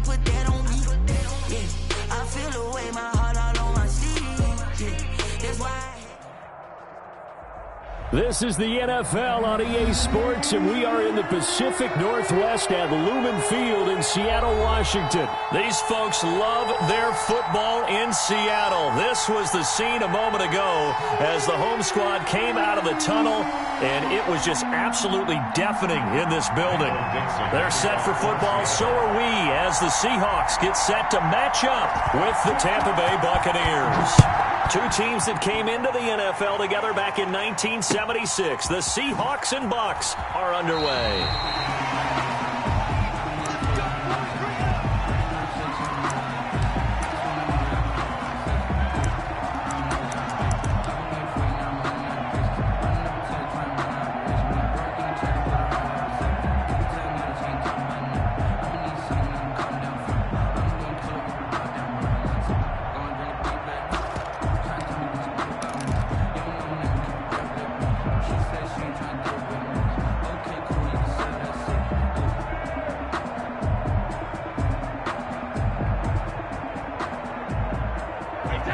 put that on me. Yeah, I feel the way, my heart all on my sleeve. Yeah, that's why. This is the NFL on EA Sports, and we are in the Pacific Northwest at Lumen Field in Seattle, Washington. These folks love their football in Seattle. This was the scene a moment ago as the home squad came out of the tunnel, and it was just absolutely deafening in this building. They're set for football, so are we, as the Seahawks get set to match up with the Tampa Bay Buccaneers. Two teams that came into the NFL together back in 1976. The Seahawks and Bucs are underway.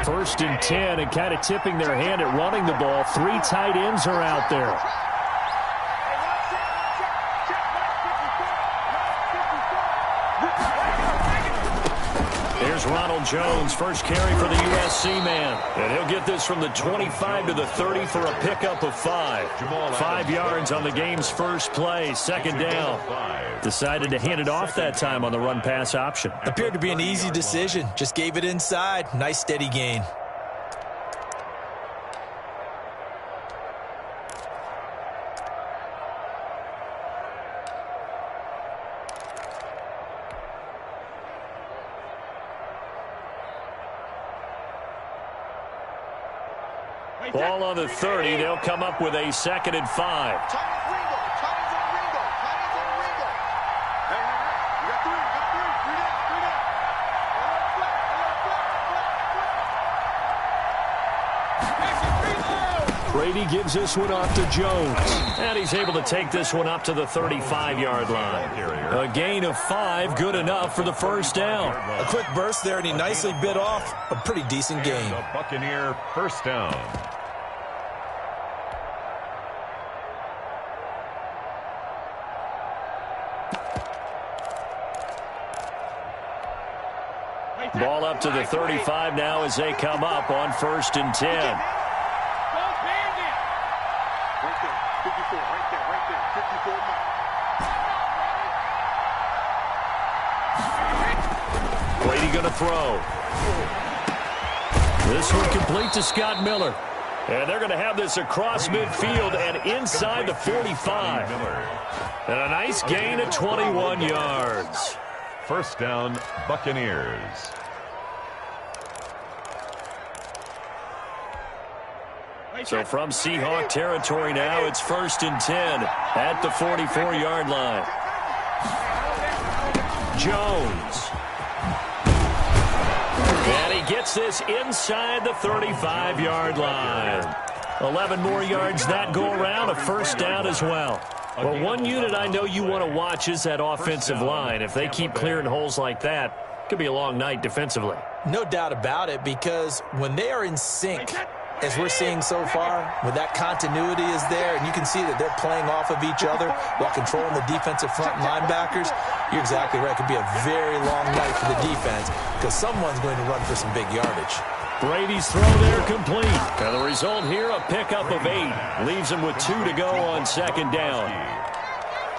First and 10, and kind of tipping their hand at running the ball. Three tight ends are out there. Here's Ronald Jones, first carry for the USC man. And he'll get this from the 25 to the 30 for a pickup of 5. 5 yards on the game's first play, second down. Decided to hand it off that time on the run-pass option. Appeared to be an easy decision. Just gave it inside. Nice steady gain. Ball on the 30. They'll come up with a second and 5. Brady gives this one off to Jones. And he's able to take this one up to the 35-yard line. A gain of 5, good enough for the first down. A quick burst there, and he nicely bit off a pretty decent gain. A Buccaneer first down. Ball up to the 35 now as they come up on first and 10. Brady going to throw. This one complete to Scott Miller. And they're going to have this across midfield and inside the 45. And a nice gain of 21 yards. First down, Buccaneers. So from Seahawk territory now, it's first and 10 at the 44-yard line. Jones. And he gets this inside the 35-yard line. 11 more yards that go around, a first down as well. Well, one unit I know you want to watch is that offensive line. If they keep clearing holes like that, it could be a long night defensively. No doubt about it, because when they are in sync, as we're seeing so far, when that continuity is there, and you can see that they're playing off of each other while controlling the defensive front linebackers, you're exactly right. It could be a very long night for the defense because someone's going to run for some big yardage. Brady's throw there complete. And the result here, a pickup of 8. Leaves him with 2 to go on second down.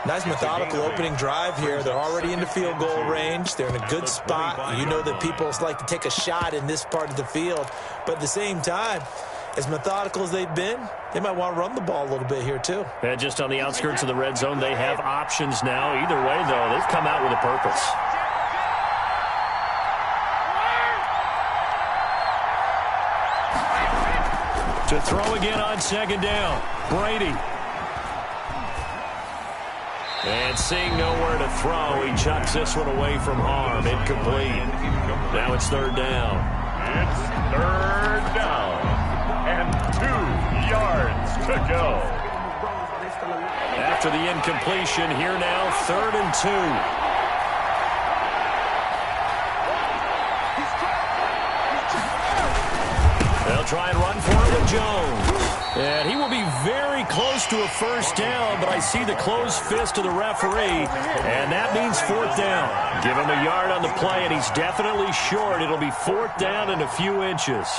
Nice methodical opening drive here. They're already into field goal range. They're in a good spot. You know that people like to take a shot in this part of the field. But at the same time, as methodical as they've been, they might want to run the ball a little bit here too. And just on the outskirts of the red zone, they have options now. Either way, though, they've come out with a purpose. To throw again on second down, Brady. And seeing nowhere to throw, he chucks this one away from harm. Incomplete. Now it's third down. It's third down. And 2 yards to go. After the incompletion, here now, 3rd and 2. try and run for it with Jones. And he will be very close to a first down, but I see the closed fist of the referee, and that means 4th down. Give him a yard on the play, and he's definitely short. It'll be 4th down and a few inches.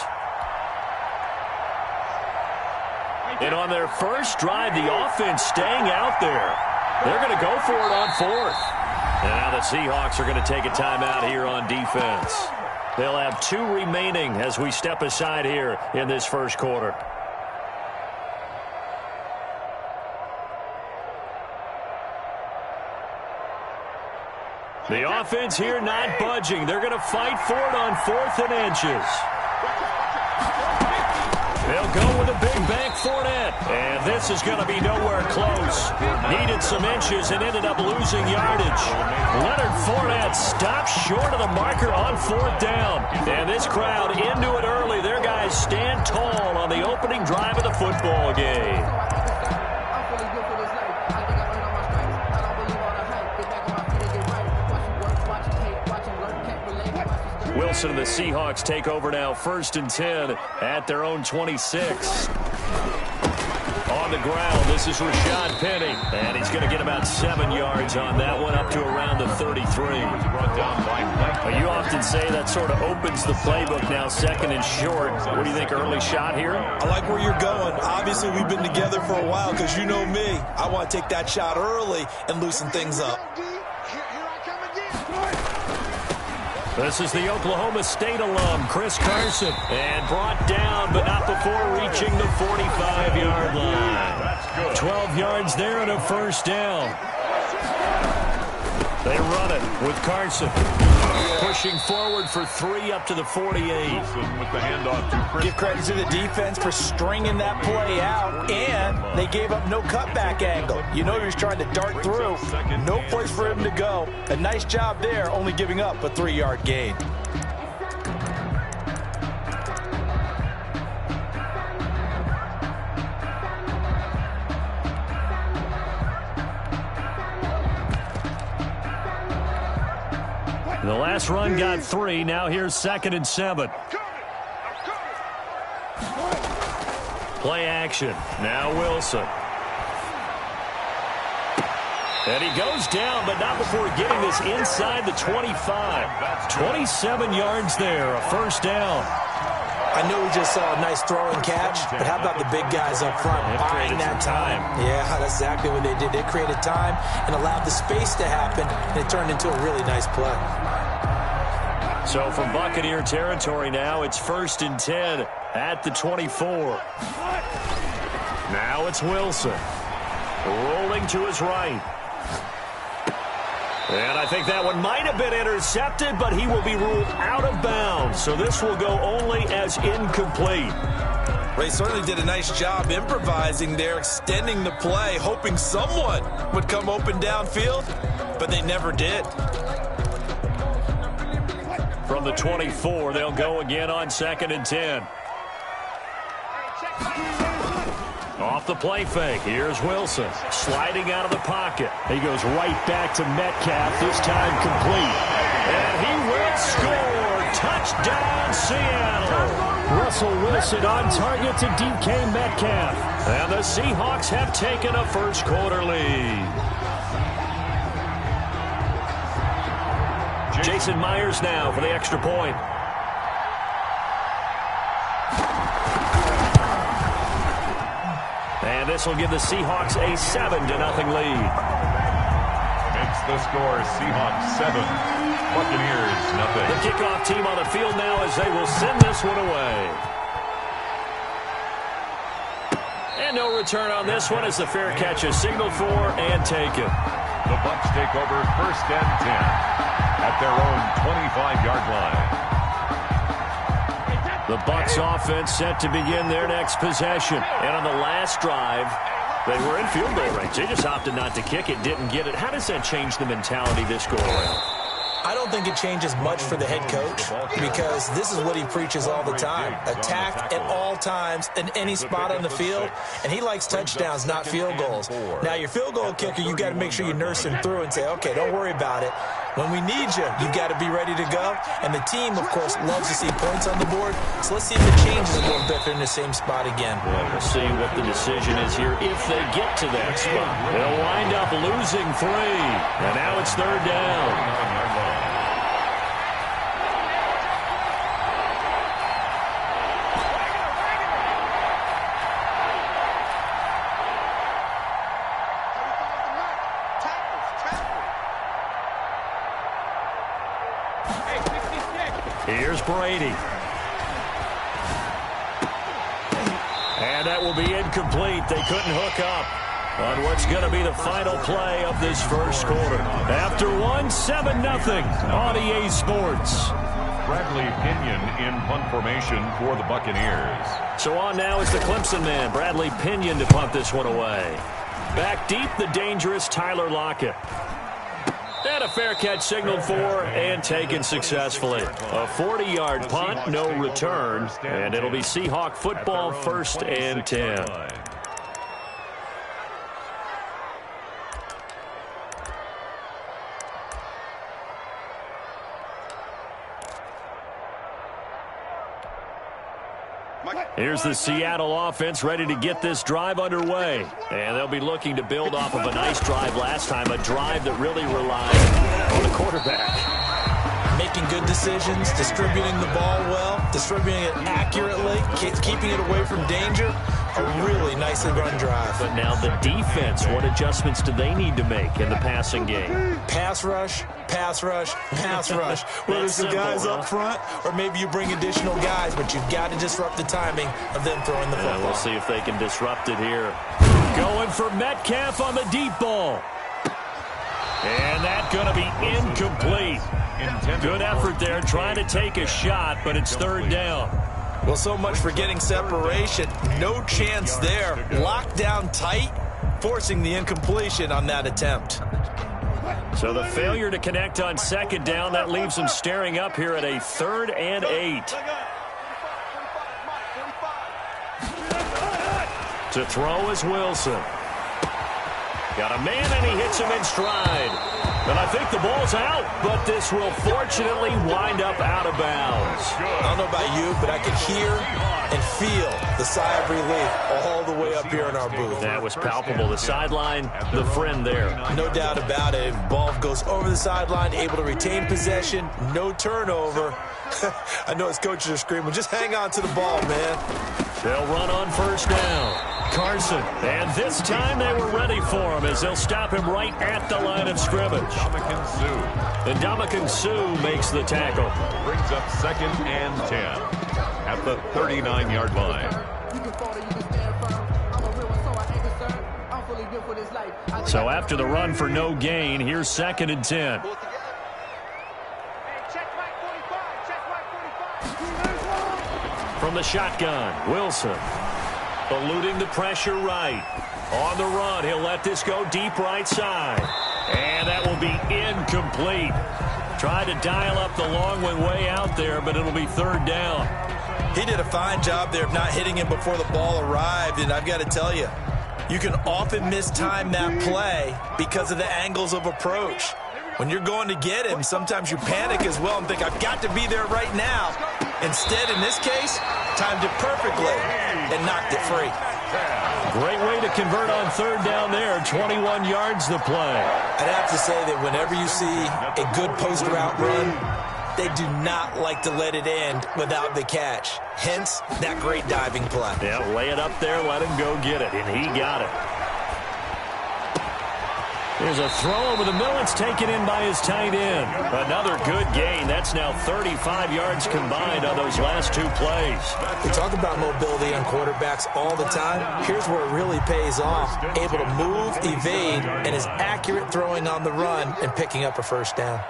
And on their first drive, the offense staying out there. They're going to go for it on 4th. And now the Seahawks are going to take a timeout here on defense. They'll have 2 remaining as we step aside here in this first quarter. The offense here not budging. They're going to fight for it on 4th and inches. They'll go with a big bank Fournette. And this is going to be nowhere close. Needed some inches and ended up losing yardage. Leonard Fournette stops short of the marker on 4th down. And this crowd into it early. Their guys stand tall on the opening drive of the football game. Wilson and the Seahawks take over now, 1st and 10 at their own 26. On the ground, this is Rashad Penny, and he's going to get about 7 yards on that one, up to around the 33. You often say that sort of opens the playbook now, 2nd and short. What do you think, early shot here? I like where you're going. Obviously, we've been together for a while because you know me. I want to take that shot early and loosen things up. This is the Oklahoma State alum, Chris Carson, and brought down, but not before reaching the 45-yard line. 12 yards there and a first down. They run it with Carson, pushing forward for 3 up to the 48. With the handoff to Chris. Give credit to the defense for stringing that play out, and they gave up no cutback angle. You know he was trying to dart through. No place for him to go. A nice job there, only giving up a 3-yard gain. The last run got 3. Now here's 2nd and 7. Play action. Now Wilson. And he goes down, but not before getting this inside the 25. 27 yards there, a first down. I know we just saw a nice throw and catch, but how about the big guys up front buying that time? Yeah, that's exactly what they did. They created time and allowed the space to happen, and it turned into a really nice play. So from Buccaneer territory now, it's 1st and 10 at the 24. Now it's Wilson. Rolling to his right. And I think that one might have been intercepted, but he will be ruled out of bounds. So this will go only as incomplete. Ray certainly did a nice job improvising there, extending the play, hoping someone would come open downfield, but they never did. From the 24, they'll go again on 2nd and 10. Off the play fake, here's Wilson, sliding out of the pocket. He goes right back to Metcalf, this time complete. And he will score. Touchdown, Seattle. Russell Wilson on target to DK Metcalf. And the Seahawks have taken a first quarter lead. Jason Myers now for the extra point. And this will give the Seahawks a 7-0 lead. Makes the score Seahawks 7, Buccaneers 0. The kickoff team on the field now as they will send this one away. And no return on this one as the fair catch is signaled for and taken. The Bucs take over 1st and 10 at their own 25-yard line. The Bucs offense set to begin their next possession. And on the last drive, they were in field goal range. They just opted not to kick it, didn't get it. How does that change the mentality this go around? I don't think it changes much for the head coach because this is what he preaches all the time. Attack at all times in any spot on the field, and he likes touchdowns, not field goals. Now, your field goal kicker, you got to make sure you nurse him through and say, okay, don't worry about it. When we need you, you've got to be ready to go. And the team, of course, loves to see points on the board. So let's see if it changes a little bit if they're in the same spot again. Well, we'll see what the decision is here if they get to that spot. They'll wind up losing 3. And now it's third down. Here's Brady. And that will be incomplete. They couldn't hook up on what's going to be the final play of this first quarter. After 7-0 on EA Sports. Bradley Pinion in punt formation for the Buccaneers. So on now is the Clemson man, Bradley Pinion, to punt this one away. Back deep, the dangerous Tyler Lockett. And a fair catch signaled for and taken successfully. A 40-yard punt, no return, and it'll be Seahawk football, 1st and 10. Here's the Seattle offense ready to get this drive underway. And they'll be looking to build off of a nice drive last time, a drive that really relied on the quarterback. Making good decisions, distributing the ball well, distributing it accurately, keeping it away from danger. A really nicely run drive. But now the defense, what adjustments do they need to make in the passing game? Pass rush, pass rush, pass rush. Whether it's the guys up front or maybe you bring additional guys, but you've got to disrupt the timing of them throwing the football. We'll see if they can disrupt it here. Going for Metcalf on the deep ball. And that's going to be incomplete. Good effort there trying to take a shot, but it's third down. Well, so much for getting separation. No chance there. Locked down tight, forcing the incompletion on that attempt. So the failure to connect on second down, that leaves them staring up here at a 3rd and 8. To throw is Wilson. Got a man, and he hits him in stride. And I think the ball's out, but this will fortunately wind up out of bounds. I don't know about you, but I could hear and feel the sigh of relief all the way up here in our booth. That was palpable. The sideline, the friend there. No doubt about it. Ball goes over the sideline, able to retain possession, no turnover. I know his coaches are screaming, just hang on to the ball, man. They'll run on first down. Carson, and this time they were ready for him as they'll stop him right at the line of scrimmage. Ndamukong Suh. And Ndamukong Suh makes the tackle. Brings up 2nd and 10 at the 39-yard line. So after the run for no gain, here's 2nd and 10. From the shotgun, Wilson. Eluding the pressure right. On the run, he'll let this go deep right side. And that will be incomplete. Tried to dial up the long one way out there, but it'll be third down. He did a fine job there of not hitting him before the ball arrived, and I've got to tell you, you can often mistime that play because of the angles of approach. When you're going to get him, sometimes you panic as well and think, I've got to be there right now. Instead, in this case, timed it perfectly and knocked it free. Great way to convert on third down there. 21 yards the play. I'd have to say that whenever you see a good post route run, they do not like to let it end without the catch. Hence, that great diving play. Yeah, lay it up there, let him go get it, and he got it. There's a throw over the middle. It's taken in by his tight end. Another good gain. That's now 35 yards combined on those last 2 plays. We talk about mobility on quarterbacks all the time. Here's where it really pays off. Able to move, evade, and is accurate throwing on the run and picking up a first down.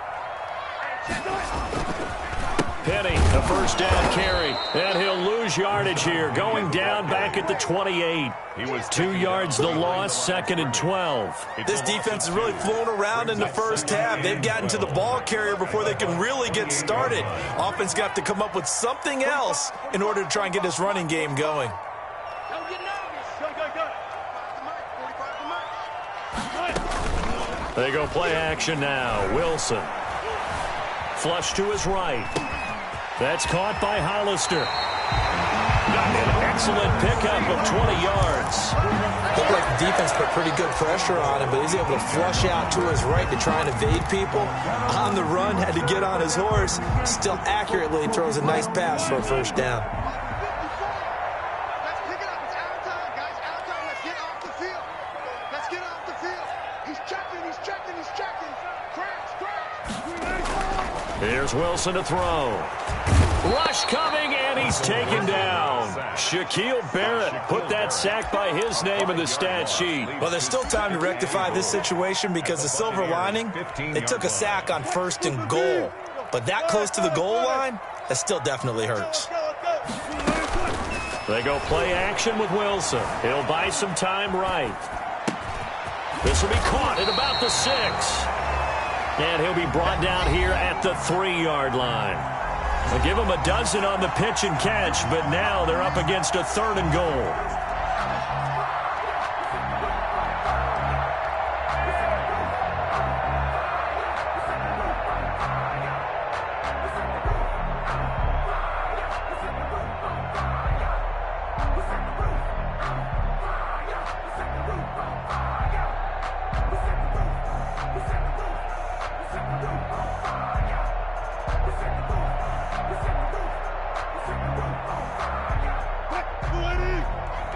Penny, a first down carry. And he'll lose yardage here. Going down back at the 28. He was 2 yards the loss, 2nd and 12. This defense has really flown around in the first half. They've gotten to the ball carrier before they can really get started. Offense got to come up with something else in order to try and get this running game going. They go play action now. Wilson Flush to his right. That's caught by Hollister. An excellent pickup of 20 yards. Looked like the defense put pretty good pressure on him, but he's able to flush out to his right to try and evade people. On the run, had to get on his horse. Still accurately throws a nice pass for a first down. Let's pick it up. It's out of time, guys. Out of time. Let's get off the field. Let's get off the field. He's checking. He's checking. He's checking. Crash. Here's Wilson to throw. Rush coming, and he's taken down. Shaquille Barrett put that sack by his name in the stat sheet. Well, there's still time to rectify this situation because the silver lining, they took a sack on 1st and goal. But that close to the goal line, that still definitely hurts. They go play action with Wilson. He'll buy some time right. This will be caught at about the 6. And he'll be brought down here at the 3-yard line. They'll give him a dozen on the pitch and catch, but now they're up against a 3rd and goal.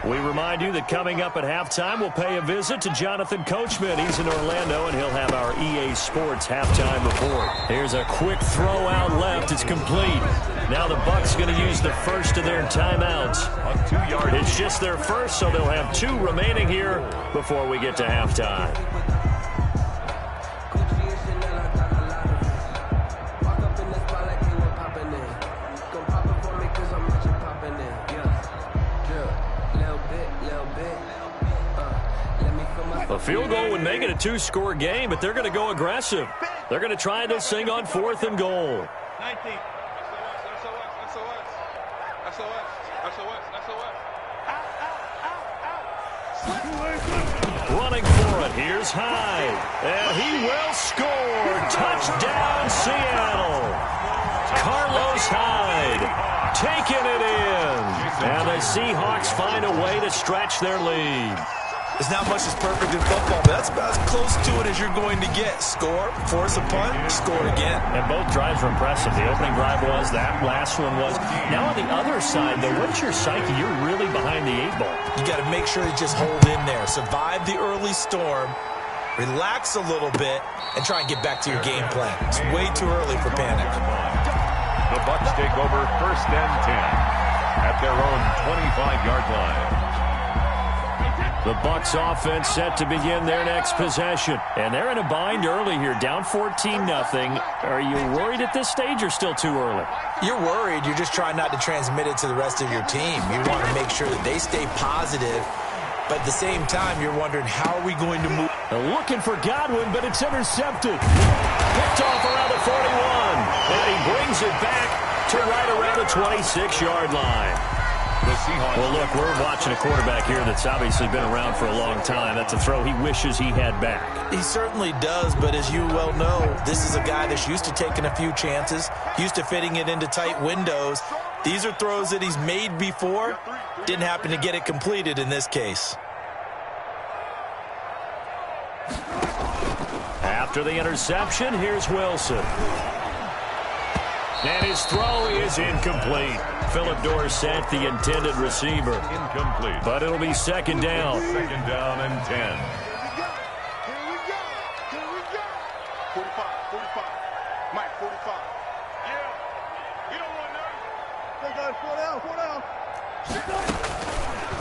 We remind you that coming up at halftime, we'll pay a visit to Jonathan Coachman. He's in Orlando, and he'll have our EA Sports halftime report. Here's a quick throw out left. It's complete. Now the Bucs going to use the first of their timeouts. It's just their first, so they'll have 2 remaining here before we get to halftime. A field goal would make it a 2-score game, but they're going to go aggressive. They're going to try this thing on 4th and goal. 19. Running for it, here's Hyde. And he will score. Touchdown, Seattle. Carlos Hyde taking it in. And the Seahawks find a way to stretch their lead. There's not much that's perfect in football, but that's about as close to it as you're going to get. Score, force a punt, score again. And both drives were impressive. The opening drive was, that last one was. Now on the other side, though, what's your psyche? You're really behind the 8 ball. You got to make sure you just hold in there. Survive the early storm, relax a little bit, and try and get back to your game plan. It's way too early for panic. The Bucs take over 1st and 10 at their own 25-yard line. The Bucs offense set to begin their next possession. And they're in a bind early here, down 14-0. Are you worried at this stage or still too early? You're worried. You're just trying not to transmit it to the rest of your team. You want to make sure that they stay positive. But at the same time, you're wondering, how are we going to move? They're looking for Godwin, but it's intercepted. Picked off around the 41. And he brings it back to right around the 26-yard line. Well, look, we're watching a quarterback here that's obviously been around for a long time. That's a throw he wishes he had back. He certainly does, but as you well know, this is a guy that's used to taking a few chances, used to fitting it into tight windows. These are throws that he's made before. Didn't happen to get it completed in this case. After the interception, here's Wilson. And his throw is incomplete. Philip Dorsett, the intended receiver. Incomplete. But it'll be 2nd down. 2nd down and 10. Here we go. 45. Mike, 45. Yeah. You don't want that. 4 down.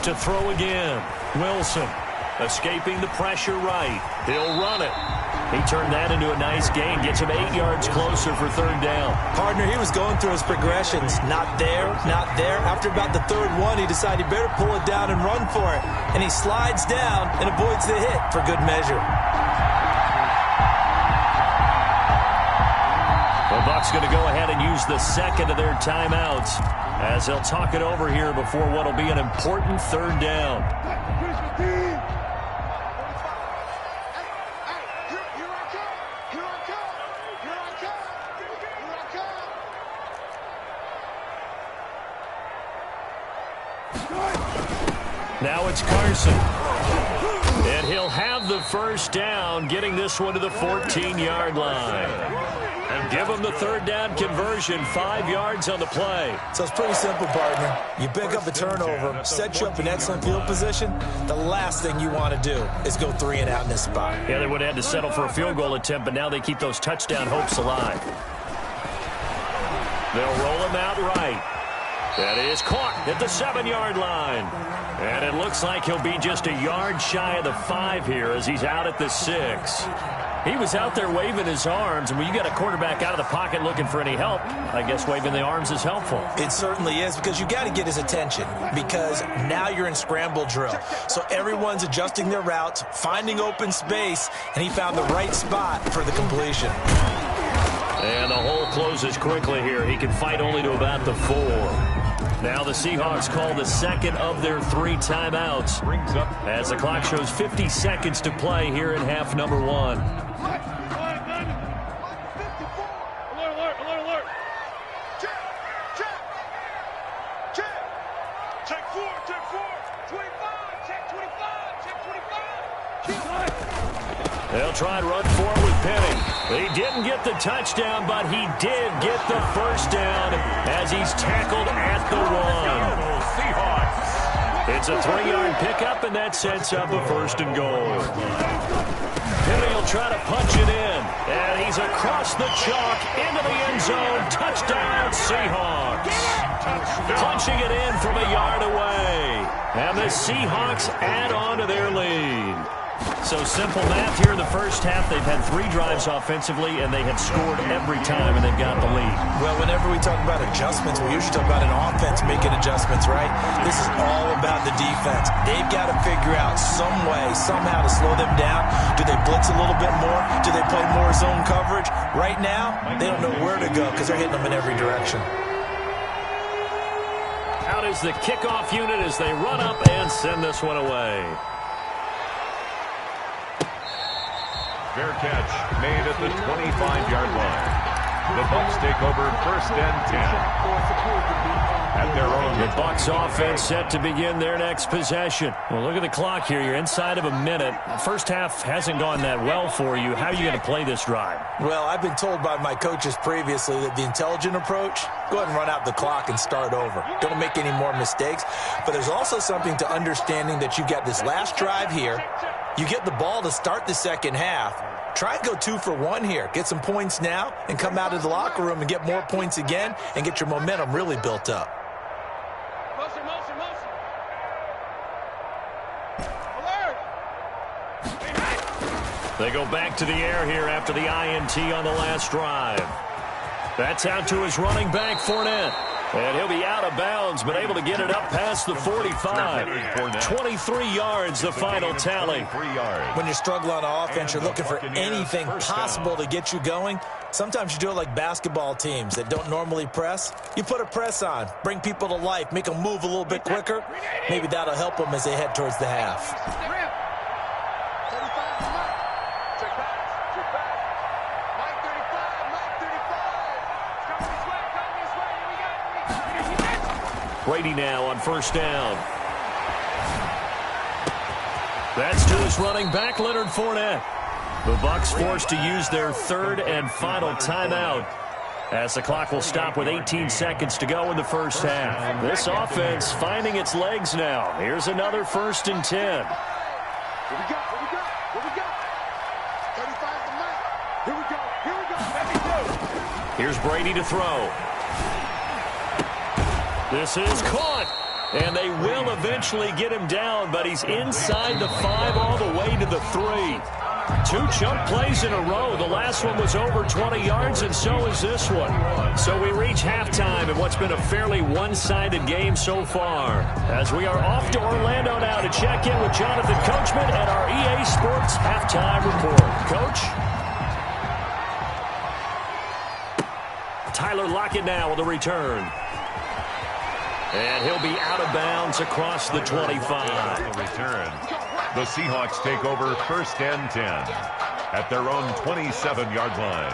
To throw again. Wilson escaping the pressure right. He'll run it. He turned that into a nice gain. Gets him 8 yards closer for 3rd down. Partner, he was going through his progressions. Not there, not there. After about the 3rd one, he decided he better pull it down and run for it. And he slides down and avoids the hit for good measure. The Bucs going to go ahead and use the 2nd of their timeouts as they'll talk it over here before what will be an important 3rd down. Now it's Carson. And he'll have the first down, getting this one to the 14-yard line. And give him the third down conversion, 5 yards on the play. So it's pretty simple, partner. You pick up a turnover, set you up in excellent field position. The last thing you want to do is go 3 and out in this spot. Yeah, they would have had to settle for a field goal attempt, but now they keep those touchdown hopes alive. They'll roll him out right. That is caught at the 7-yard line. And it looks like he'll be just a yard shy of the 5 here as he's out at the 6. He was out there waving his arms, and when you got a quarterback out of the pocket looking for any help, I guess waving the arms is helpful. It certainly is, because you got to get his attention, because now you're in scramble drill. So everyone's adjusting their routes, finding open space, and he found the right spot for the completion. And the hole closes quickly here. He can fight only to about the 4. Now the Seahawks call the second of their 3 timeouts as the clock shows 50 seconds to play here in half number 1. Alert. Check 4. 25. Check 25. They'll try and run forward with Penny. He didn't get the touchdown, but he did get the first down as he's tackled at the 1. It's a 3-yard pickup, and that sets up a 1st and goal. Penny will try to punch it in, and he's across the chalk into the end zone. Touchdown, Seahawks. Punching it in from a yard away. And the Seahawks add on to their lead. So simple math here in the first half. They've had 3 drives offensively, and they have scored every time, and they've got the lead. Well, whenever we talk about adjustments, we usually talk about an offense making adjustments, right? This is all about the defense. They've got to figure out some way, somehow to slow them down. Do they blitz a little bit more? Do they play more zone coverage? Right now, they don't know where to go because they're hitting them in every direction. Out is the kickoff unit as they run up and send this one away. Fair catch made at the 25-yard line. The Bucs take over 1st and 10 at their own. The Bucs offense set to begin their next possession. Well, look at the clock here. You're inside of a minute. The first half hasn't gone that well for you. How are you going to play this drive? Well, I've been told by my coaches previously that the intelligent approach, go ahead and run out the clock and start over. Don't make any more mistakes. But there's also something to understanding that you got this last drive here. You get the ball to start the second half. Try and go 2 for 1 here. Get some points now and come out of the locker room and get more points again and get your momentum really built up. Motion. Alert. They go back to the air here after the INT on the last drive. That's out to his running back, Fournette. And he'll be out of bounds, but able to get it up past the 45. 23 yards, the final tally. When you're struggling on offense, you're looking for anything possible to get you going. Sometimes you do it like basketball teams that don't normally press. You put a press on, bring people to life, make them move a little bit quicker. Maybe that'll help them as they head towards the half. Brady now on 1st down. That's to his running back, Leonard Fournette. The Bucs forced to use their 3rd and final timeout as the clock will stop with 18 seconds to go in the first half. This offense finding its legs now. Here's another 1st and 10. Here we go. 35's the mark. Here we go. Here's Brady to throw. This is caught, and they will eventually get him down, but he's inside the 5 all the way to the 3. 2 chunk plays in a row. The last one was over 20 yards, and so is this one. So we reach halftime in what's been a fairly one-sided game so far, as we are off to Orlando now to check in with Jonathan Coachman at our EA Sports Halftime Report. Coach? Tyler Lockett now with a return. And he'll be out of bounds across the 25. Return. The Seahawks take over 1st and 10 at their own 27-yard line.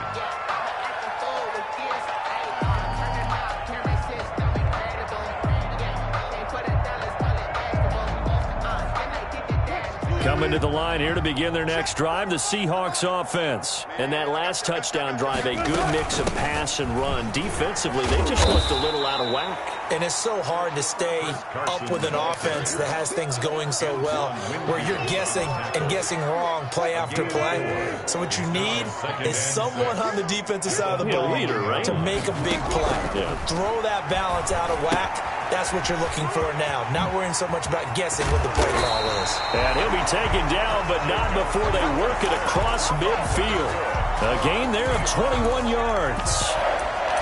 Coming to the line here to begin their next drive, the Seahawks offense. And that last touchdown drive, a good mix of pass and run. Defensively, they just looked a little out of whack. And it's so hard to stay up with an offense that has things going so well, where you're guessing and guessing wrong play after play. So what you need is someone on the defensive side of the ball to make a big play. Throw that balance out of whack. That's what you're looking for now. Not worrying so much about guessing what the play call is. And he'll be taken down, but not before they work it across midfield. A gain there of 21 yards.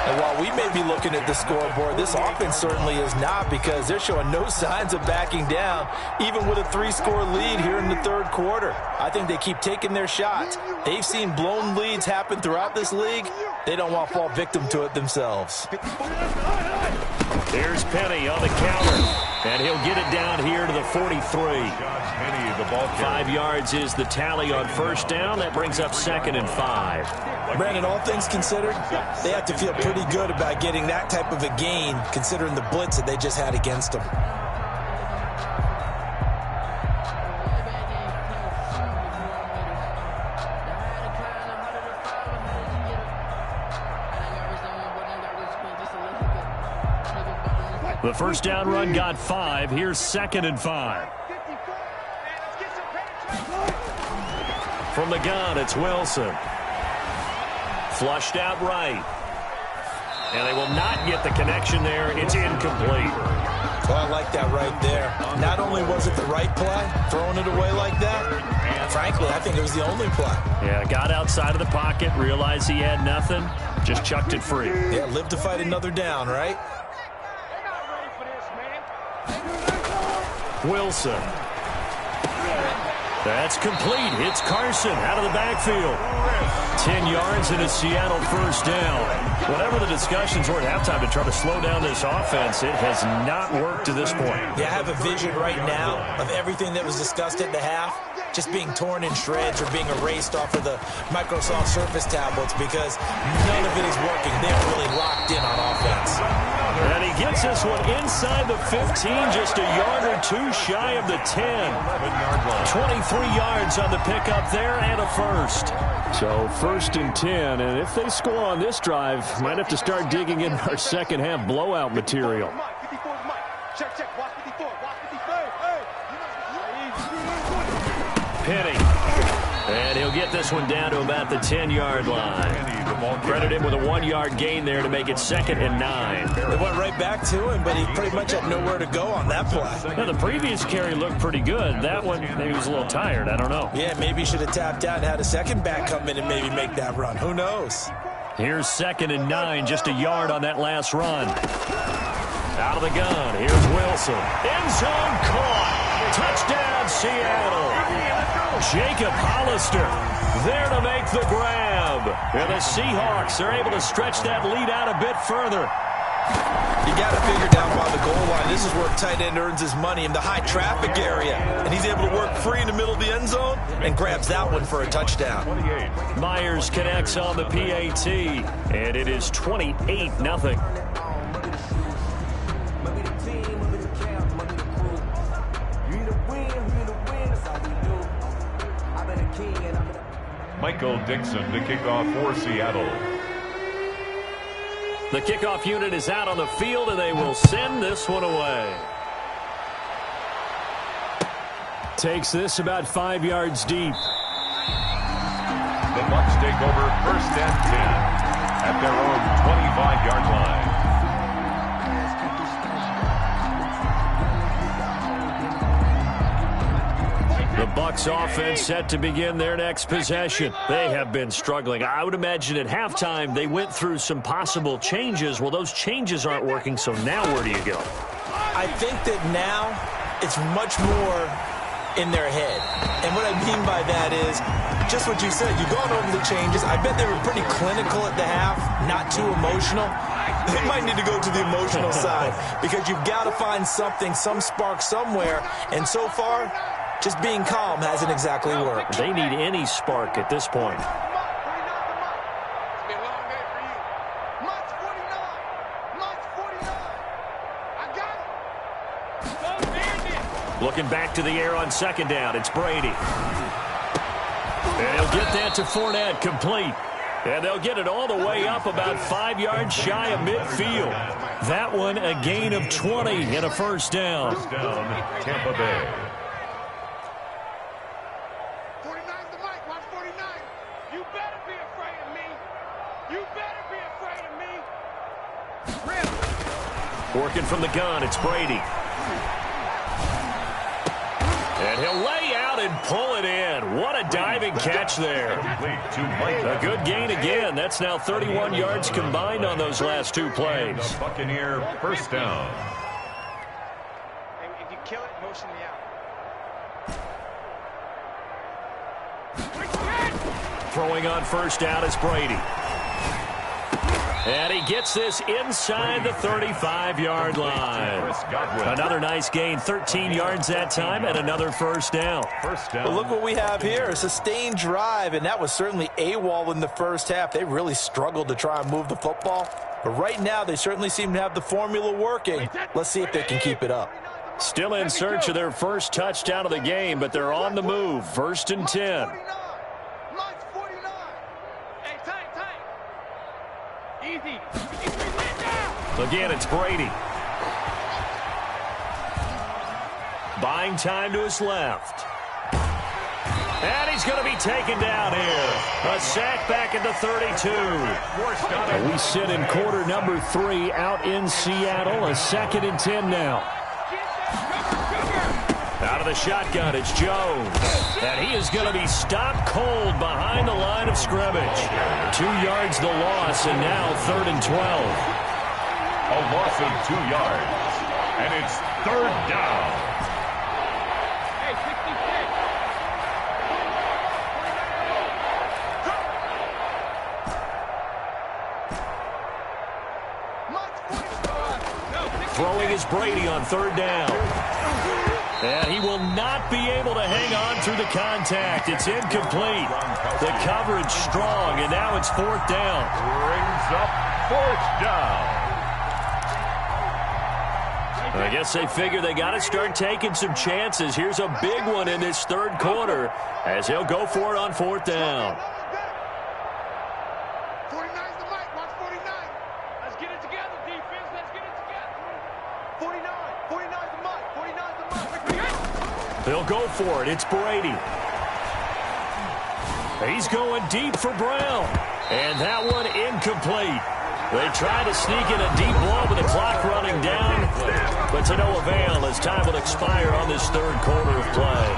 And while we may be looking at the scoreboard, this offense certainly is not, because they're showing no signs of backing down, even with a 3-score lead here in the third quarter. I think they keep taking their shots. They've seen blown leads happen throughout this league. They don't want to fall victim to it themselves. Here's Penny on the counter, and he'll get it down here to the 43. 5 yards is the tally on first down. That brings up 2nd and 5. Brandon, all things considered, they have to feel pretty good about getting that type of a gain, considering the blitz that they just had against them. The first down run got 5. Here's 2nd and 5. From the gun, it's Wilson. Flushed out right. And they will not get the connection there. It's incomplete. Well, I like that right there. Not only was it the right play, throwing it away like that, frankly, I think it was the only play. Yeah, got outside of the pocket, realized he had nothing, just chucked it free. Yeah, live to fight another down, right? Wilson. That's complete. It's Carson out of the backfield. 10 yards and a Seattle first down. Whatever the discussions were at halftime to try to slow down this offense, it has not worked to this point. Yeah, I have a vision right now of everything that was discussed at the half just being torn in shreds or being erased off of the Microsoft Surface tablets, because none of it is working. They're really locked in on offense. And he gets this one inside the 15, just a yard or two shy of the 10. 23 yards on the pickup there and a first. So 1st and 10, and if they score on this drive, might have to start digging in our second half blowout material. Penny. And he'll get this one down to about the 10-yard line. Credit him with a 1-yard gain there to make it 2nd and 9. They went right back to him, but he pretty much had nowhere to go on that play. Now, the previous carry looked pretty good. That one, maybe he was a little tired. I don't know. Yeah, maybe he should have tapped out and had a second back come in and maybe make that run. Who knows? Here's 2nd and 9, just a yard on that last run. Out of the gun, here's Wilson. End zone caught. Touchdown, Seattle. Jacob Hollister there to make the grab. And the Seahawks are able to stretch that lead out a bit further. You got to figure down by the goal line. This is where a tight end earns his money in the high traffic area. And he's able to work free in the middle of the end zone and grabs that one for a touchdown. Myers connects on the PAT. And it is 28-0. Michael Dixon to kick off for Seattle. The kickoff unit is out on the field, and they will send this one away. Takes this about 5 yards deep. The Bucs take over 1st and 10 at their own 25-yard line. The Bucs offense set to begin their next possession. They have been struggling. I would imagine at halftime they went through some possible changes. Well, those changes aren't working, so now where do you go? I think that now it's much more in their head. And what I mean by that is just what you said. You've gone over the changes. I bet they were pretty clinical at the half, not too emotional. They might need to go to the emotional side, because you've got to find something, some spark somewhere. And so far, just being calm hasn't exactly worked. They need any spark at this point. Looking back to the air on second down. It's Brady. And he'll get that to Fournette, complete. And they'll get it all the way up about 5 yards shy of midfield. That one a gain of 20 and a first down. First down, Tampa Bay. 49's the mic. Watch 49. You better be afraid of me. You better be afraid of me. Working from the gun, it's Brady. And he'll lay out and pull it in. What a diving catch there. A good gain again. That's now 31 yards combined on those last 2 plays. Buccaneer first down. If you kill it, motion me out. Throwing on first down is Brady. And he gets this inside the 35-yard line. Another nice gain, 13 yards that time, and another first down. Well, look what we have here, a sustained drive, and that was certainly AWOL in the first half. They really struggled to try and move the football. But right now, they certainly seem to have the formula working. Let's see if they can keep it up. Still in search of their first touchdown of the game, but they're on the move. First and 10. Mike's 49. Hey, tight. Easy. Again, it's Brady. Buying time to his left. And he's going to be taken down here. A sack back at the 32. And we sit in quarter number 3 out in Seattle. A second and 10 now. Out of the shotgun, it's Jones. And he is going to be stopped cold behind the line of scrimmage. 2 yards the loss, and now third and 12. A loss of 2 yards. And it's third down. Throwing is Brady on third down. And he will not be able to hang on through the contact. It's incomplete. The coverage strong, and now it's fourth down. Brings up fourth down. I guess they figure they got to start taking some chances. Here's a big one in this third quarter as he'll go for it on fourth down. 49's the mic. Watch 49. Let's get it together, defense. Let's get it together. 49. 49's the mic. 49's the mic. They'll go for it. It's Brady. He's going deep for Brown. And that one incomplete. They try to sneak in a deep ball with the clock running down, but to no avail as time will expire on this third quarter of play.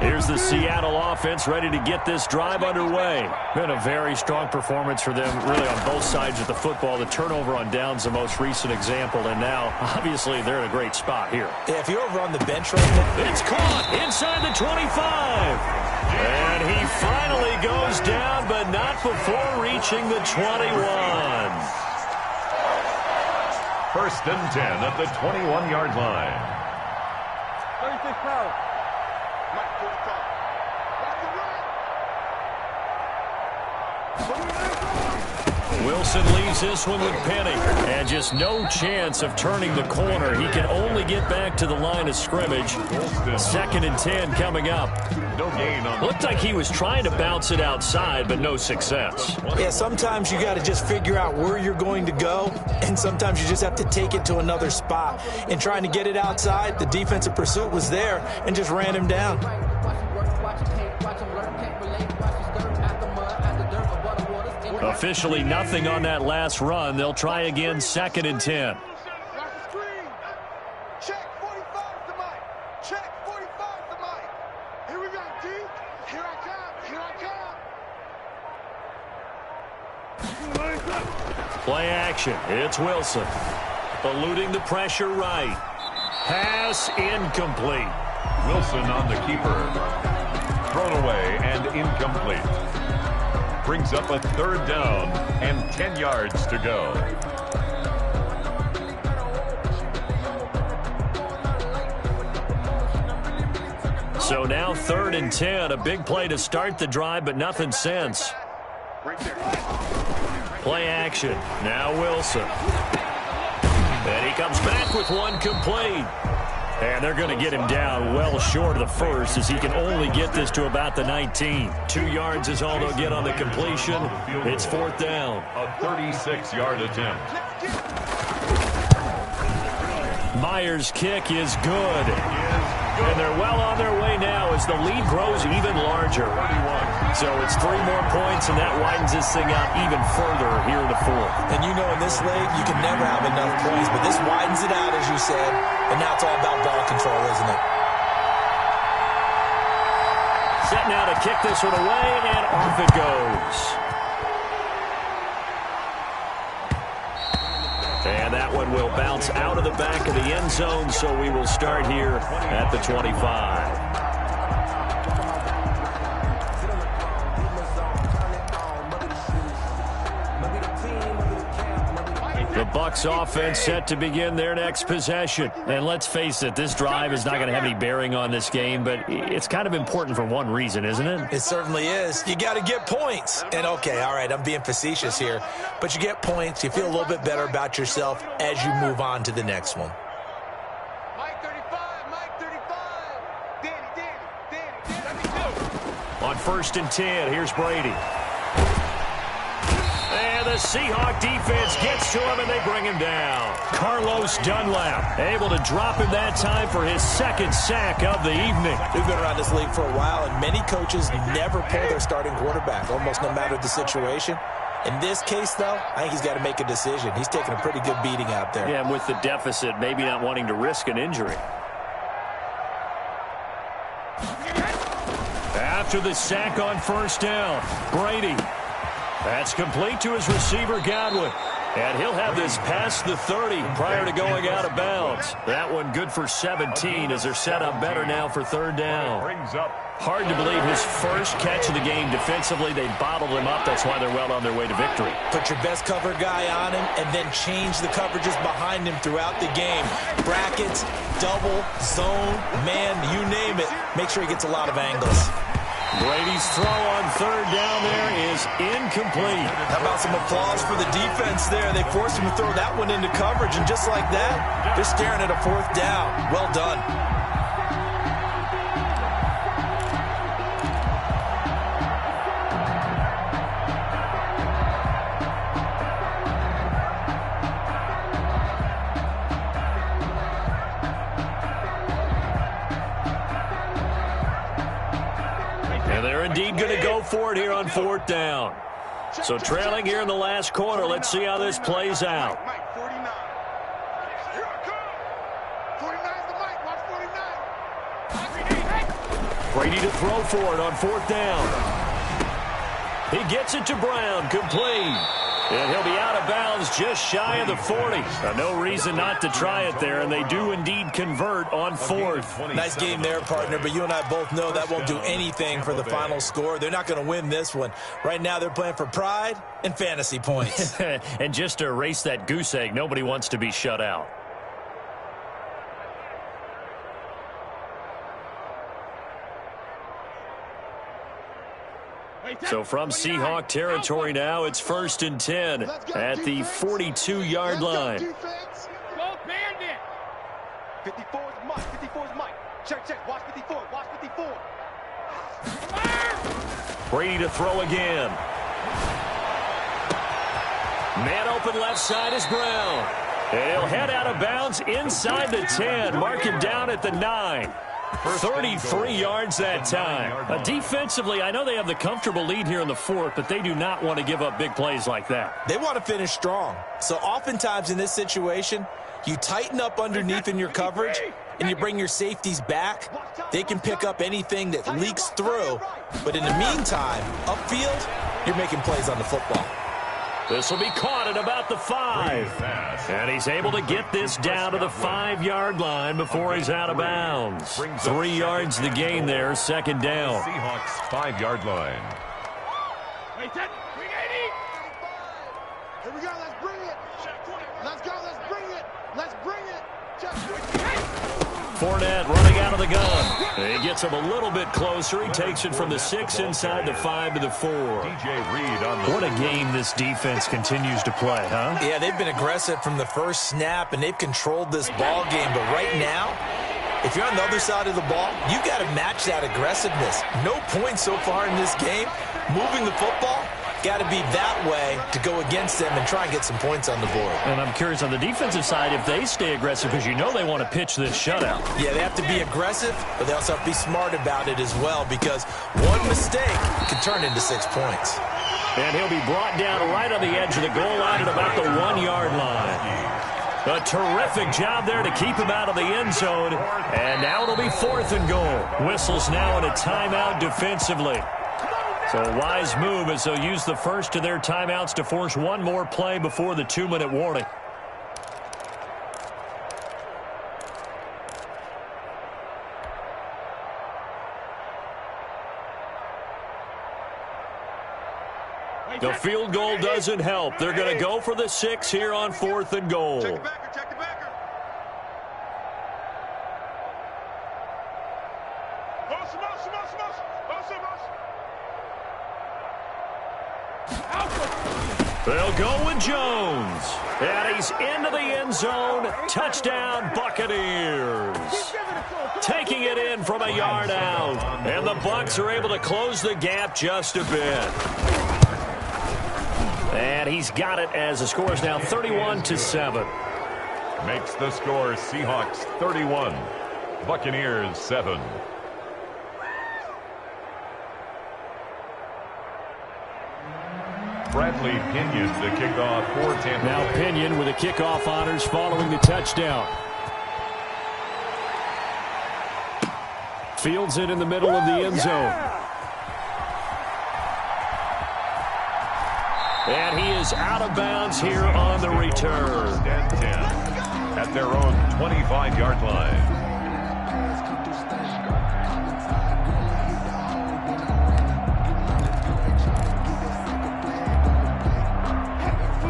Here's the Seattle offense ready to get this drive underway. Been a very strong performance for them, really on both sides of the football. The turnover on downs the most recent example, and now, obviously, they're in a great spot here. Yeah, if you're over on the bench right now. It's caught inside the 25. And he finally goes down, but not before reaching the 21. First and 10 at the 21-yard line. 36 pounds. Mike 45. Watch the run. Wilson leaves this one with Penny. And just no chance of turning the corner. He can only get back to the line of scrimmage. Second and 10 coming up. No gain on. Looked like he was trying to bounce it outside, but no success. Yeah, sometimes you got to just figure out where you're going to go, and sometimes you just have to take it to another spot. And trying to get it outside, the defensive pursuit was there and just ran him down. Officially nothing on that last run. They'll try again, second and 10. Watch the screen. Check 45's the mic. Check 45's the mic. Here we go, D. Here I come. Here I come. Play action. It's Wilson. Eluding the pressure right. Pass incomplete. Wilson on the keeper. Thrown away and incomplete. Brings up a third down and 10 yards to go. So now third and 10. A big play to start the drive, but nothing since. Play action. Now Wilson. And he comes back with one complete. And they're going to get him down well short of the first, as he can only get this to about the 19. 2 yards is all they'll get on the completion. It's 4th down. A 36-yard attempt. Myers' kick is good. And they're well on their way now as the lead grows even larger. So it's 3 more points, and that widens this thing out even further here in the 4th. And you know in this league, you can never have enough points, but this widens it out, as you said, and now it's all about ball control, isn't it? Set now to kick this one away, and off it goes. And that one will bounce out of the back of the end zone, so we will start here at the 25. The Bucs offense set to begin their next possession. And let's face it, this drive is not going to have any bearing on this game, but it's kind of important for one reason, isn't it? It certainly is. You got to get points. And okay, all right, I'm being facetious here, but you get points, you feel a little bit better about yourself as you move on to the next one. Mike 35, Mike 35. Danny, let me go. On 1st and 10, here's Brady. And the Seahawk defense gets to him, and they bring him down. Carlos Dunlap able to drop him that time for his 2nd sack of the evening. We've been around this league for a while, and many coaches never pull their starting quarterback, almost no matter the situation. In this case, though, I think he's got to make a decision. He's taking a pretty good beating out there. Yeah, and with the deficit, maybe not wanting to risk an injury. After the sack on 1st down, Brady. That's complete to his receiver, Godwin. And he'll have this past the 30 prior to going out of bounds. That one good for 17 as they're set up better now for 3rd down. Hard to believe his first catch of the game defensively. They bottled him up. That's why they're well on their way to victory. Put your best cover guy on him and then change the coverages behind him throughout the game. Brackets, double, zone, man, you name it. Make sure he gets a lot of angles. Brady's throw on 3rd down there is incomplete. How about some applause for the defense there? They forced him to throw that one into coverage, and just like that, they're staring at a 4th down. Well done. Indeed going to go for it here on 4th down. So trailing here in the last quarter. Let's see how this plays out. Mike 49. Here I come. 49's the Mike. Watch 49. Brady to throw for it on 4th down. He gets it to Brown. Complete. And he'll be out of bounds just shy of the 40. No reason not to try it there, and they do indeed convert on 4th. Nice game there, partner, but you and I both know that won't do anything for the final score. They're not going to win this one. Right now they're playing for pride and fantasy points. And just to erase that goose egg, nobody wants to be shut out. So from Seahawk territory now, it's 1st and 10 at the 42-yard line. Go Bandit. 54 is Mike. 54 is Mike. Check. Watch 54. Watch 54. Brady to throw again. Man open left side is Brown. And he'll head out of bounds inside the 10. Mark him down at the 9. 33 yards that time. Defensively, I know they have the comfortable lead here in the 4th, but they do not want to give up big plays like that. They want to finish strong. So oftentimes in this situation, you tighten up underneath in your coverage and you bring your safeties back. They can pick up anything that leaks through. But in the meantime, upfield, you're making plays on the football. This will be caught at about the 5. And he's able to get this down to the 5-yard line before he's out of bounds. 3 yards the gain there, 2nd down. Seahawks 5-yard line. Wait, 10. 380. Here we go. Let's bring it. Let's go. Let's bring it. Let's bring it. Fournette running out of the gun. He gets him a little bit closer. He takes it from the 6 inside the 5 to the 4. DJ Reed on the... What a game this defense continues to play, huh? Yeah, they've been aggressive from the first snap, and they've controlled this ball game. But right now, if you're on the other side of the ball, you've got to match that aggressiveness. No points so far in this game. Moving the football, got to be that way to go against them and try and get some points on the board. And I'm curious on the defensive side if they stay aggressive, because you know they want to pitch this shutout. Yeah, they have to be aggressive, but they also have to be smart about it as well, because one mistake can turn into 6 points. And he'll be brought down right on the edge of the goal line at about the 1-yard line. A terrific job there to keep him out of the end zone. And now it'll be 4th and goal. Whistles now in a timeout defensively. So a wise move as they'll use the first of their timeouts to force one more play before the 2-minute warning. The field goal doesn't help. They're going to go for the 6 here on 4th and goal. Check the backer, check the backer. They'll go with Jones. And he's into the end zone. Touchdown, Buccaneers. Taking it in from a yard out. And the Bucs are able to close the gap just a bit. And he's got it as the score is now 31-7. Makes the score Seahawks 31, Buccaneers 7. Bradley Pinion the kickoff for Tampa Bay. Now Pinion with the kickoff honors following the touchdown. Fields it in the middle of the end zone. And he is out of bounds here on the return. 1st and 10 at their own 25-yard line.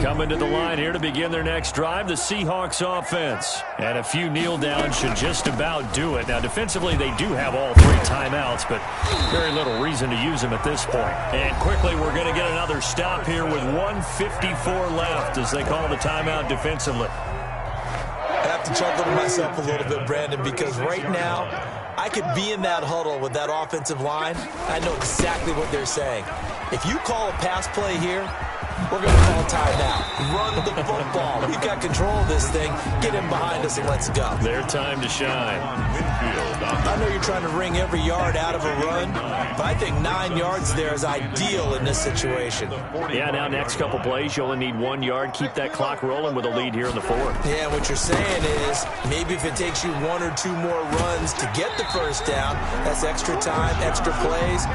Coming to the line here to begin their next drive, the Seahawks offense. And a few kneel downs should just about do it. Now, defensively, they do have all 3 timeouts, but very little reason to use them at this point. And quickly, we're going to get another stop here with 1:54 left as they call the timeout defensively. I have to chuckle to myself a little bit, Brandon, because right now, I could be in that huddle with that offensive line. I know exactly what they're saying. If you call a pass play here, we're going to call timeout. Run the football. We've got control of this thing. Get him behind us and let's go. Their time to shine. I know you're trying to wring every yard out of a run, but I think 9 yards there is ideal in this situation. Yeah, now next couple plays, you only need 1 yard. Keep that clock rolling with a lead here in the 4th. Yeah, what you're saying is maybe if it takes you 1 or 2 more runs to get the first down, that's extra time, extra plays.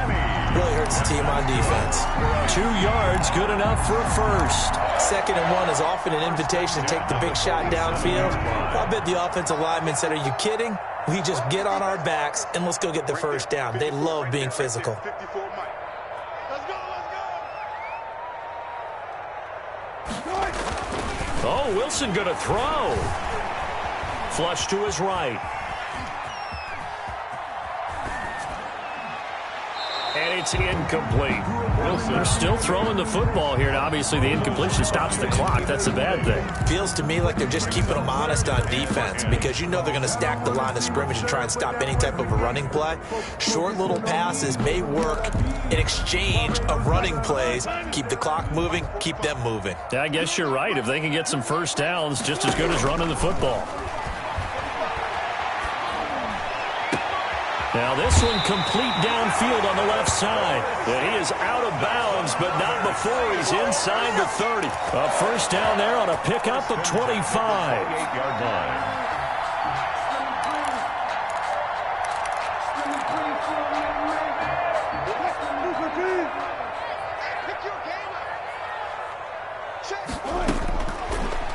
Really hurts the team on defense. 2 yards, good enough for a first. 2nd and 1 is often an invitation to take the big shot downfield. I bet the offensive lineman said, are you kidding? We just get on our backs and let's go get the first down. They love being physical. Oh, Wilson going to throw. Flush to his right. And it's incomplete. They're still throwing the football here, and obviously the incompletion stops the clock. That's a bad thing. Feels to me like they're just keeping them honest on defense because you know they're going to stack the line of scrimmage and try and stop any type of a running play. Short little passes may work in exchange of running plays. Keep the clock moving, keep them moving. Yeah, I guess you're right. If they can get some first downs, just as good as running the football. Now this one complete downfield on the left side. And he is out of bounds, but not before he's inside the 30. A first down there on a pickup of 25. 8-yard line.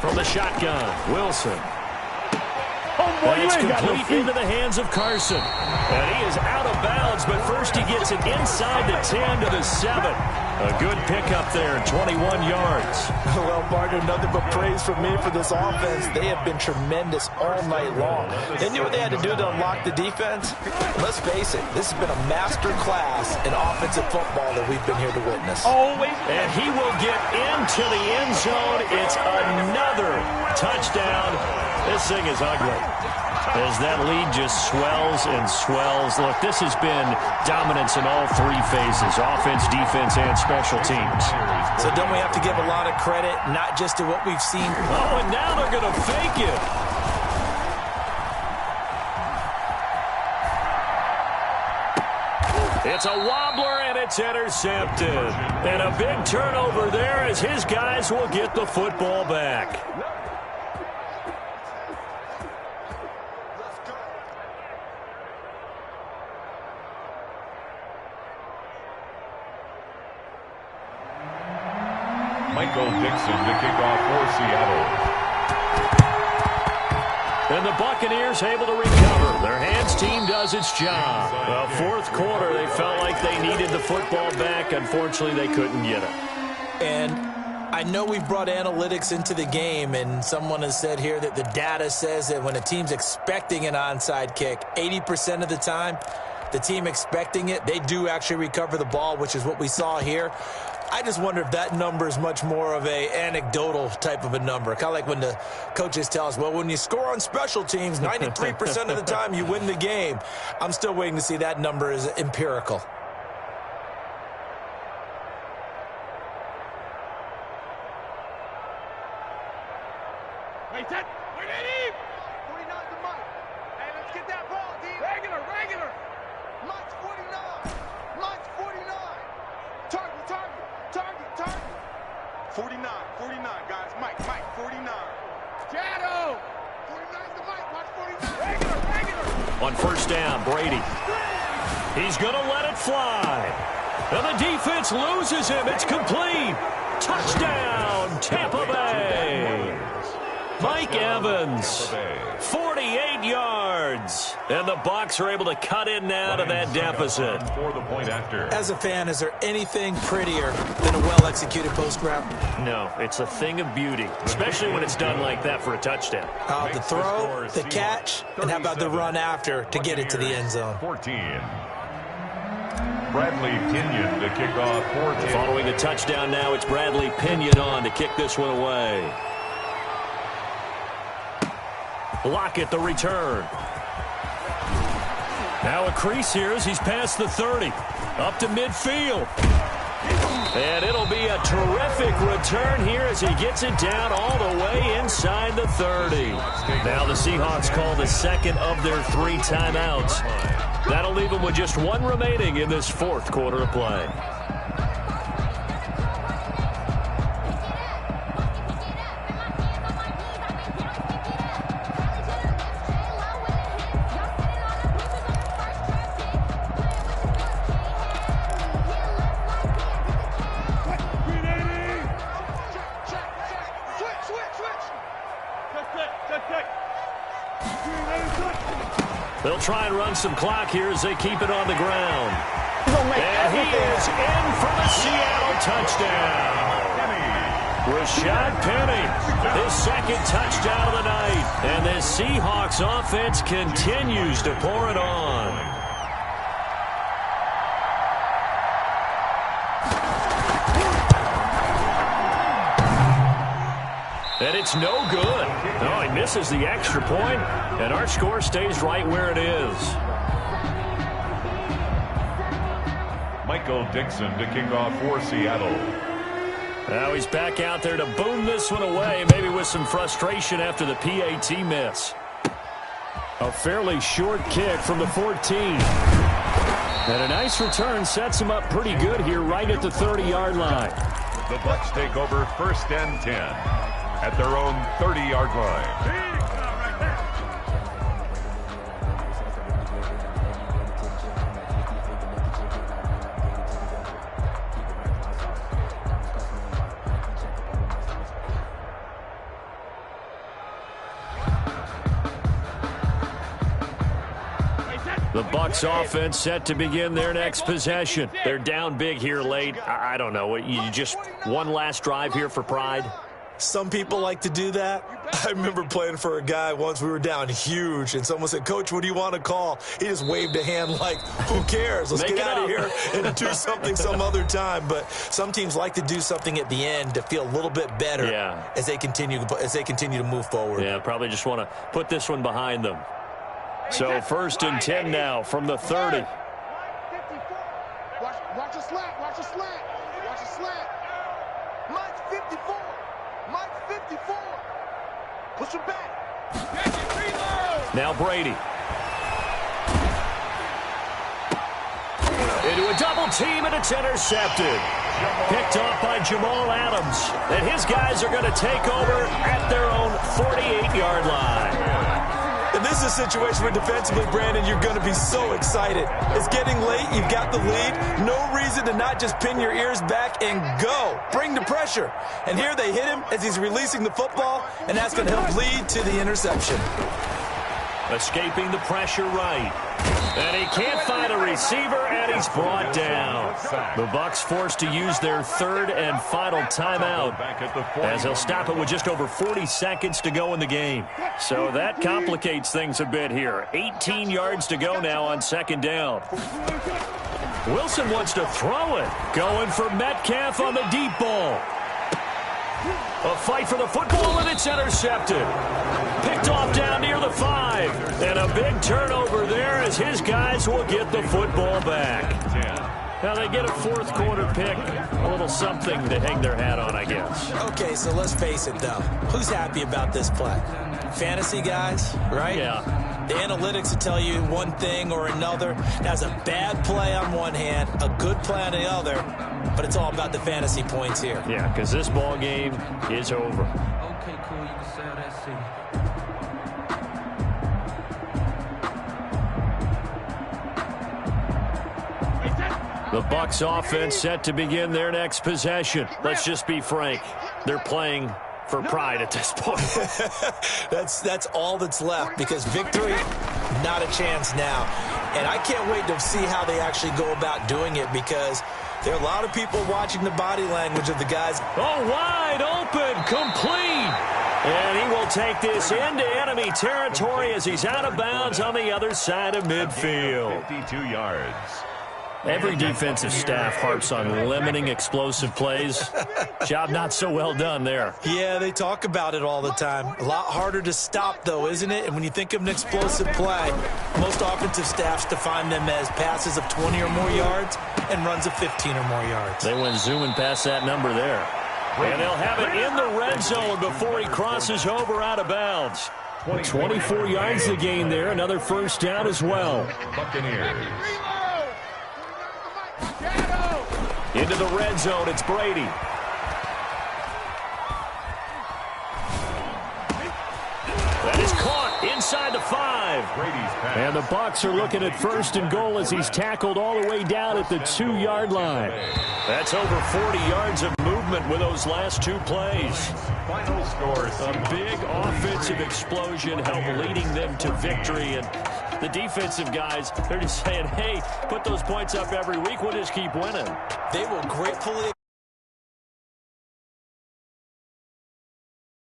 From the shotgun, Wilson. And it's complete into the hands of Carson. And he is out of bounds, but first he gets it inside the 10 to the 7. A good pickup there, 21 yards. Well, partner, nothing but praise from me for this offense. They have been tremendous all night long. They knew what they had to do to unlock the defense. Let's face it, this has been a master class in offensive football that we've been here to witness. Always. And he will get into the end zone. It's another touchdown. This thing is ugly. As that lead just swells and swells. Look, this has been dominance in all three phases, offense, defense, and special teams. So don't we have to give a lot of credit, not just to what we've seen? Oh, and now they're going to fake it. It's a wobbler, and it's intercepted. And a big turnover there as his guys will get the football back. Michael Dixon to kick off for Seattle. And the Buccaneers able to recover. Their hands team does its job. Fourth quarter, they felt like they needed the football back. Unfortunately, they couldn't get it. And I know we've brought analytics into the game, and someone has said here that the data says that when a team's expecting an onside kick, 80% of the time, the team expecting it, they do actually recover the ball, which is what we saw here. I just wonder if that number is much more of a anecdotal type of a number. Kind of like when the coaches tell us, well, when you score on special teams, 93% of the time you win the game. I'm still waiting to see that number is empirical. Wait, that. Wait, Eddie! 49 to Mike. Hey, let's get that ball, D. Regular. Mike's 49. Mike's 49. Target. 49, guys. Mike, 49. Shadow. 49 to Mike. Watch 49. Regular. On first down, Brady. He's going to let it fly. And the defense loses him. It's complete. Touchdown, Tampa Bay. Mike Evans, 48 yards. And the Bucs are able to cut in now to that deficit. For the point after. As a fan, is there anything prettier than a well-executed post route? No, it's a thing of beauty, especially when it's done like that for a touchdown. The throw, the catch, and how about the run after to get it to the end zone? 14. Bradley Pinion to kick off for Tampa. Following the touchdown now, it's Bradley Pinion on to kick this one away. Lockett the return. Now a crease here as he's past the 30. Up to midfield. And it'll be a terrific return here as he gets it down all the way inside the 30. Now the Seahawks call the second of their 3 timeouts. That'll leave them with just 1 remaining in this fourth quarter of play. They'll try and run some clock here as they keep it on the ground. And he is in for the Seattle touchdown. Rashad Penny, his second touchdown of the night. And the Seahawks offense continues to pour it on. And it's no good. Oh, he misses the extra point, and our score stays right where it is. Michael Dixon to kick off for Seattle. Now he's back out there to boom this one away, maybe with some frustration after the PAT miss. A fairly short kick from the 14. And a nice return sets him up pretty good here right at the 30-yard line. The Bucs take over first and 10 at their own 30-yard line. The Bucs offense set to begin their next possession. They're down big here late. I don't know. You just one last drive here for pride? Some people like to do that. I remember playing for a guy once. We were down huge, and someone said, "Coach, what do you want to call?" He just waved a hand like, who cares? Let's get out of here and do something some other time. But some teams like to do something at the end to feel a little bit better as they continue to move forward. Yeah, probably just want to put this one behind them. So 1st and 10 now from the 30. Watch a slant. Watch a slant. Watch a slant. Mike's 54. Mike's 54. Push him back. Now Brady. Into a double team, and it's intercepted. Picked off by Jamal Adams. And his guys are going to take over at their own 48-yard line. And this is a situation where defensively, Brandon, you're going to be so excited. It's getting late. You've got the lead. No reason to not just pin your ears back and go. Bring the pressure. And here they hit him as he's releasing the football, and that's going to help lead to the interception. Escaping the pressure right. And he can't find a receiver, and he's brought down. The Bucs forced to use their 3rd and final timeout, as they'll stop it with just over 40 seconds to go in the game. So that complicates things a bit here. 18 yards to go now on 2nd down. Wilson wants to throw it. Going for Metcalf on the deep ball. A fight for the football, and it's intercepted. Picked off down near the 5. And a big turnover there as his guys will get the football back. Now they get a 4th quarter pick. A little something to hang their hat on, I guess. Okay, so let's face it, though. Who's happy about this play? Fantasy guys, right? Yeah. The analytics will tell you one thing or another. That's a bad play on one hand, a good play on the other, but it's all about the fantasy points here. Yeah, because this ball game is over. Okay, cool. You can sell that seat. The Bucs offense set to begin their next possession. Let's just be frank. They're playing for pride at this point. That's all that's left, because victory, not a chance now. And I can't wait to see how they actually go about doing it, because there are a lot of people watching the body language of the guys. Oh, wide open, complete. And he will take this into enemy territory as he's out of bounds on the other side of midfield. 52 yards. Every defensive staff harps on limiting explosive plays. Job not so well done there. Yeah, they talk about it all the time. A lot harder to stop, though, isn't it? And when you think of an explosive play, most offensive staffs define them as passes of 20 or more yards and runs of 15 or more yards. They went zooming past that number there. And they'll have it in the red zone before he crosses over out of bounds. 24 yards to gain there. Another 1st down as well. Buccaneers. Into the red zone, it's Brady. That is caught inside the 5. And the Bucs are looking at 1st and goal as he's tackled all the way down at the 2-yard line. That's over 40 yards of movement with those last 2 plays. Final score. A big offensive explosion helped leading them to victory. And the defensive guys, they're just saying, hey, put those points up every week. We'll just keep winning. They will gratefully